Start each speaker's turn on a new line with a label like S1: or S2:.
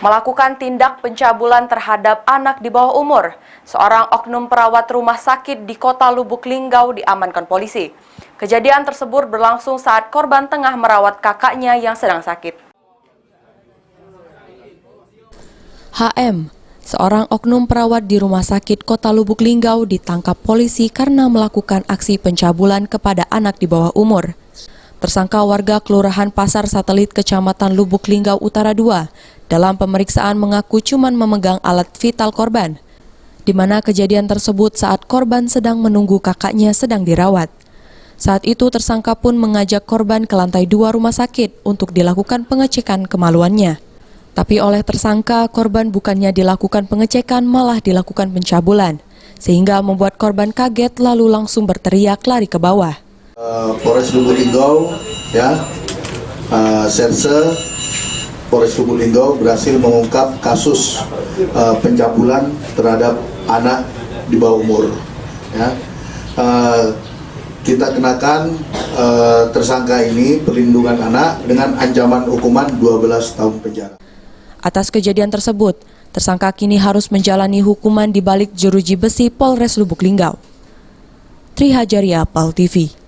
S1: melakukan tindak pencabulan terhadap anak di bawah umur. Seorang oknum perawat rumah sakit di Kota Lubuk Linggau diamankan polisi. Kejadian tersebut berlangsung saat korban tengah merawat kakaknya yang sedang sakit. HM, seorang oknum perawat di rumah sakit Kota Lubuk Linggau ditangkap polisi karena melakukan aksi pencabulan kepada anak di bawah umur. Tersangka warga Kelurahan Pasar Satelit Kecamatan Lubuk Linggau Utara 2 dalam pemeriksaan mengaku cuma memegang alat vital korban, di mana kejadian tersebut saat korban sedang menunggu kakaknya sedang dirawat. Saat itu tersangka pun mengajak korban ke lantai 2 rumah sakit untuk dilakukan pengecekan kemaluannya. Tapi oleh tersangka, korban bukannya dilakukan pengecekan malah dilakukan pencabulan, sehingga membuat korban kaget lalu langsung berteriak lari ke bawah.
S2: Polres Lubuk Linggau, Serse Polres Lubuk Linggau berhasil mengungkap kasus pencabulan terhadap anak di bawah umur. Kita kenakan tersangka ini perlindungan anak dengan ancaman hukuman 12 tahun penjara.
S1: Atas kejadian tersebut, tersangka kini harus menjalani hukuman di balik jeruji besi Polres Lubuk Linggau. Tri Hajaria, PAL TV.